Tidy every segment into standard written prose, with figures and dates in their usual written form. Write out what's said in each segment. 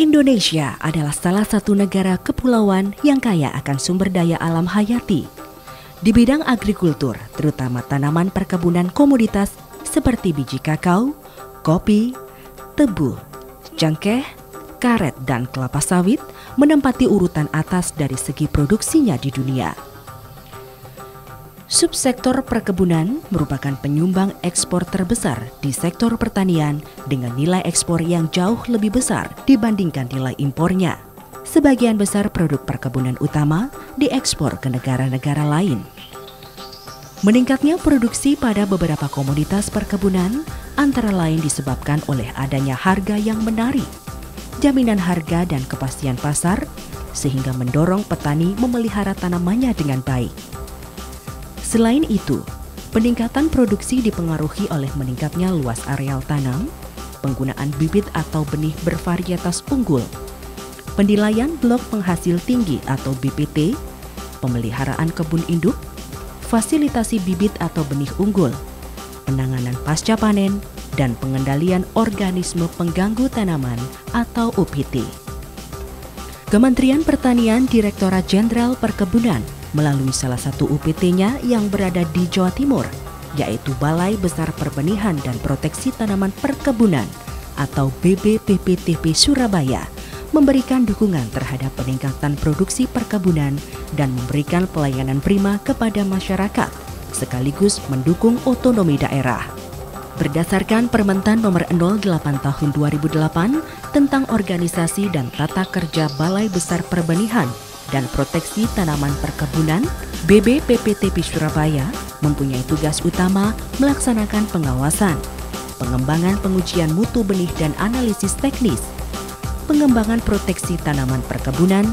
Indonesia adalah salah satu negara kepulauan yang kaya akan sumber daya alam hayati. Di bidang agrikultur, terutama tanaman perkebunan komoditas seperti biji kakao, kopi, tebu, cengkeh, karet, dan kelapa sawit menempati urutan atas dari segi produksinya di dunia. Subsektor perkebunan merupakan penyumbang ekspor terbesar di sektor pertanian dengan nilai ekspor yang jauh lebih besar dibandingkan nilai impornya. Sebagian besar produk perkebunan utama diekspor ke negara-negara lain. Meningkatnya produksi pada beberapa komoditas perkebunan antara lain disebabkan oleh adanya harga yang menarik, jaminan harga dan kepastian pasar, sehingga mendorong petani memelihara tanamannya dengan baik. Selain itu, peningkatan produksi dipengaruhi oleh meningkatnya luas areal tanam, penggunaan bibit atau benih bervarietas unggul, penilaian blok penghasil tinggi atau BPT, pemeliharaan kebun induk, fasilitasi bibit atau benih unggul, penanganan pasca panen, dan pengendalian organisme pengganggu tanaman atau OPT. Kementerian Pertanian Direktorat Jenderal Perkebunan melalui salah satu UPT-nya yang berada di Jawa Timur, yaitu Balai Besar Perbenihan dan Proteksi Tanaman Perkebunan atau BBPPTP Surabaya, memberikan dukungan terhadap peningkatan produksi perkebunan dan memberikan pelayanan prima kepada masyarakat, sekaligus mendukung otonomi daerah. Berdasarkan Permentan Nomor 08 Tahun 2008 tentang Organisasi dan Tata Kerja Balai Besar Perbenihan dan Proteksi Tanaman Perkebunan, BBPPTP Surabaya mempunyai tugas utama melaksanakan pengawasan, pengembangan pengujian mutu benih dan analisis teknis, pengembangan proteksi tanaman perkebunan,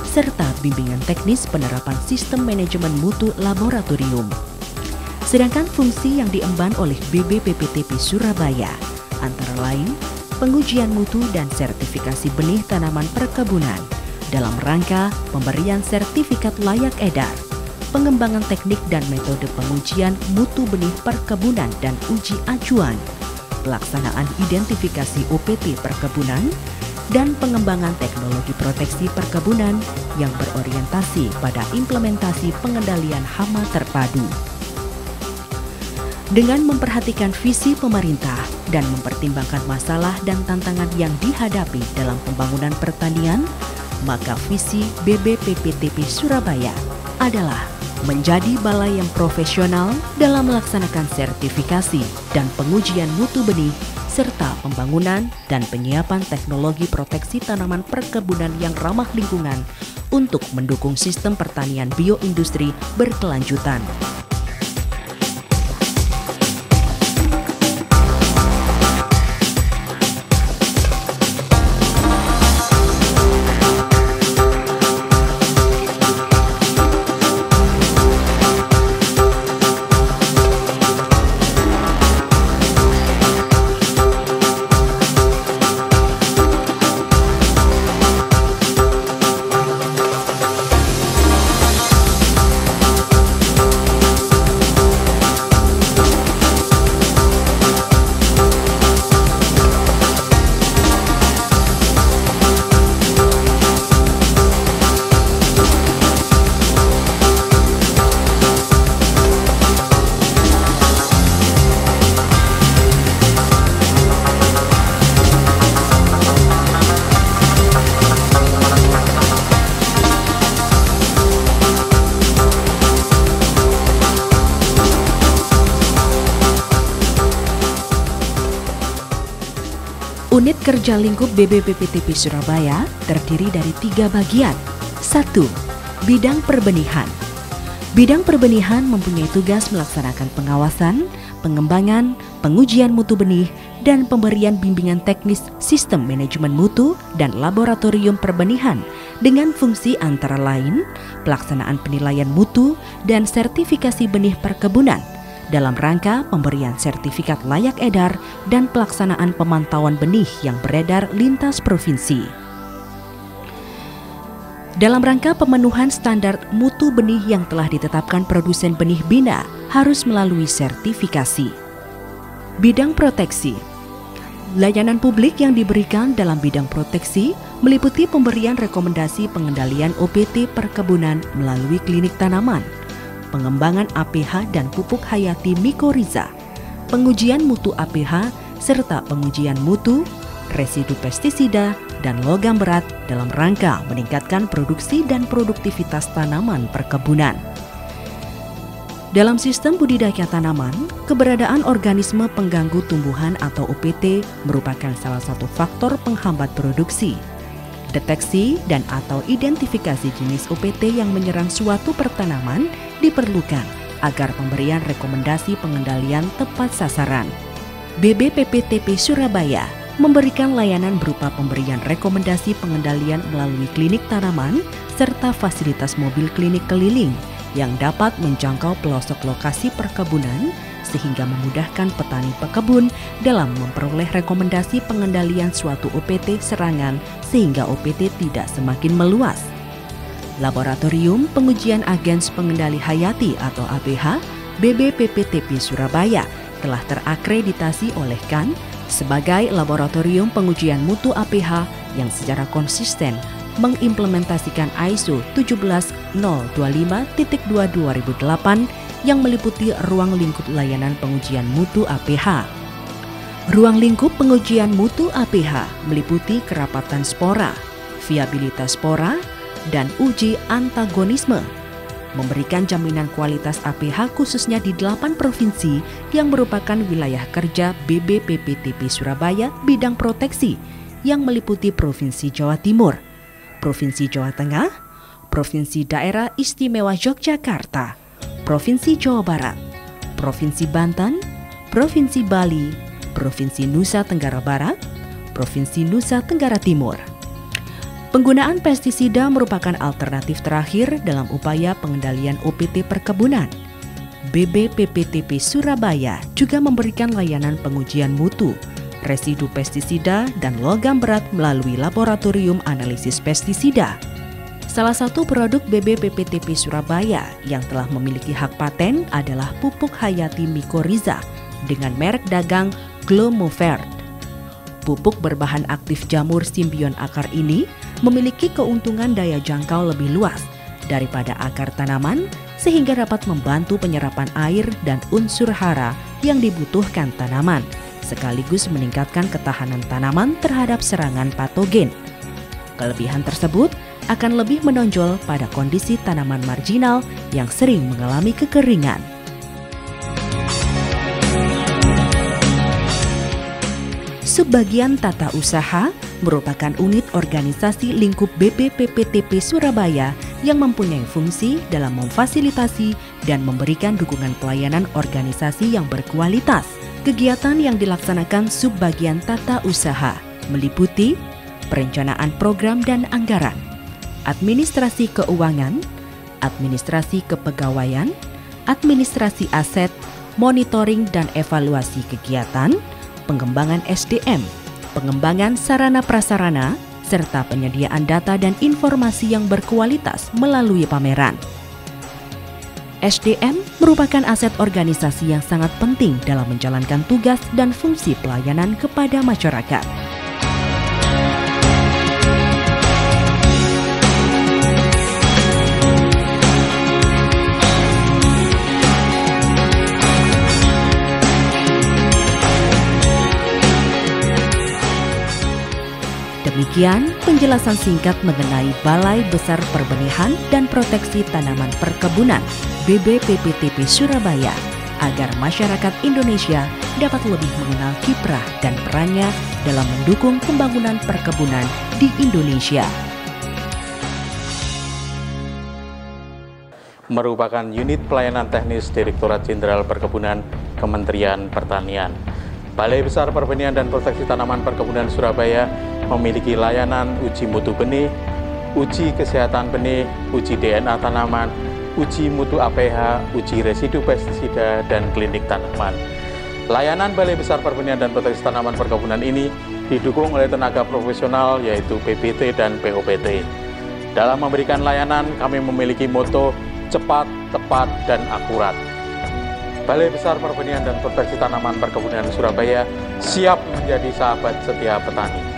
serta bimbingan teknis penerapan sistem manajemen mutu laboratorium. Sedangkan fungsi yang diemban oleh BBPPTP Surabaya antara lain pengujian mutu dan sertifikasi benih tanaman perkebunan dalam rangka pemberian sertifikat layak edar, pengembangan teknik dan metode pengujian mutu benih perkebunan dan uji acuan, pelaksanaan identifikasi OPT perkebunan, dan pengembangan teknologi proteksi perkebunan yang berorientasi pada implementasi pengendalian hama terpadu. Dengan memperhatikan visi pemerintah dan mempertimbangkan masalah dan tantangan yang dihadapi dalam pembangunan pertanian, maka visi BBPPTP Surabaya adalah menjadi balai yang profesional dalam melaksanakan sertifikasi dan pengujian mutu benih serta pembangunan dan penyiapan teknologi proteksi tanaman perkebunan yang ramah lingkungan untuk mendukung sistem pertanian bioindustri berkelanjutan. Unit kerja lingkup BBPPTP Surabaya terdiri dari 3 bagian. 1. Bidang perbenihan. Bidang perbenihan mempunyai tugas melaksanakan pengawasan, pengembangan, pengujian mutu benih, dan pemberian bimbingan teknis sistem manajemen mutu dan laboratorium perbenihan dengan fungsi antara lain pelaksanaan penilaian mutu dan sertifikasi benih perkebunan dalam rangka pemberian sertifikat layak edar dan pelaksanaan pemantauan benih yang beredar lintas provinsi. Dalam rangka pemenuhan standar mutu benih yang telah ditetapkan produsen benih BINA harus melalui sertifikasi. Bidang proteksi. Layanan publik yang diberikan dalam bidang proteksi meliputi pemberian rekomendasi pengendalian OPT perkebunan melalui klinik tanaman, pengembangan APH dan pupuk hayati mikoriza, pengujian mutu APH, serta pengujian mutu, residu pestisida, dan logam berat dalam rangka meningkatkan produksi dan produktivitas tanaman perkebunan. Dalam sistem budidaya tanaman, keberadaan organisme pengganggu tumbuhan atau OPT merupakan salah satu faktor penghambat produksi. Deteksi dan atau identifikasi jenis OPT yang menyerang suatu pertanaman diperlukan agar pemberian rekomendasi pengendalian tepat sasaran. BBPPTP Surabaya memberikan layanan berupa pemberian rekomendasi pengendalian melalui klinik tanaman serta fasilitas mobil klinik keliling yang dapat menjangkau pelosok lokasi perkebunan sehingga memudahkan petani pekebun dalam memperoleh rekomendasi pengendalian suatu OPT serangan sehingga OPT tidak semakin meluas. Laboratorium Pengujian Agens Pengendali Hayati atau APH BBPPTP Surabaya telah terakreditasi oleh KAN sebagai laboratorium pengujian mutu APH yang secara konsisten mengimplementasikan ISO 17025.2/2008 yang meliputi ruang lingkup layanan pengujian mutu APH. Ruang lingkup pengujian mutu APH meliputi kerapatan spora, viabilitas spora, dan uji antagonisme, memberikan jaminan kualitas APH khususnya di 8 provinsi yang merupakan wilayah kerja BBPPTP Surabaya bidang proteksi yang meliputi Provinsi Jawa Timur, Provinsi Jawa Tengah, Provinsi Daerah Istimewa Yogyakarta, Provinsi Jawa Barat, Provinsi Banten, Provinsi Bali, Provinsi Nusa Tenggara Barat, Provinsi Nusa Tenggara Timur. Penggunaan pestisida merupakan alternatif terakhir dalam upaya pengendalian OPT perkebunan. BBPPTP Surabaya juga memberikan layanan pengujian mutu, residu pestisida, dan logam berat melalui laboratorium analisis pestisida. Salah satu produk BBPPTP Surabaya yang telah memiliki hak paten adalah pupuk hayati mikoriza dengan merek dagang Glomovert. Pupuk berbahan aktif jamur simbion akar ini memiliki keuntungan daya jangkau lebih luas daripada akar tanaman sehingga dapat membantu penyerapan air dan unsur hara yang dibutuhkan tanaman, sekaligus meningkatkan ketahanan tanaman terhadap serangan patogen. Kelebihan tersebut akan lebih menonjol pada kondisi tanaman marginal yang sering mengalami kekeringan. Subbagian Tata Usaha merupakan unit organisasi lingkup BBPPTP Surabaya yang mempunyai fungsi dalam memfasilitasi dan memberikan dukungan pelayanan organisasi yang berkualitas. Kegiatan yang dilaksanakan Subbagian Tata Usaha meliputi perencanaan program dan anggaran, administrasi keuangan, administrasi kepegawaian, administrasi aset, monitoring dan evaluasi kegiatan, pengembangan SDM, pengembangan sarana prasarana, serta penyediaan data dan informasi yang berkualitas melalui pameran. SDM merupakan aset organisasi yang sangat penting dalam menjalankan tugas dan fungsi pelayanan kepada masyarakat. Demikian penjelasan singkat mengenai Balai Besar Perbenihan dan Proteksi Tanaman Perkebunan BBPPTP Surabaya agar masyarakat Indonesia dapat lebih mengenal kiprah dan perannya dalam mendukung pembangunan perkebunan di Indonesia. Merupakan unit pelayanan teknis Direktorat Jenderal Perkebunan Kementerian Pertanian. Balai Besar Perbenihan dan Proteksi Tanaman Perkebunan Surabaya memiliki layanan uji mutu benih, uji kesehatan benih, uji DNA tanaman, uji mutu APH, uji residu pestisida, dan klinik tanaman. Layanan Balai Besar Perbenihan dan Proteksi Tanaman Perkebunan ini didukung oleh tenaga profesional yaitu PPT dan POPT. Dalam memberikan layanan, kami memiliki moto cepat, tepat, dan akurat. Balai Besar Perbenihan dan Proteksi Tanaman Perkebunan Surabaya siap menjadi sahabat setiap petani.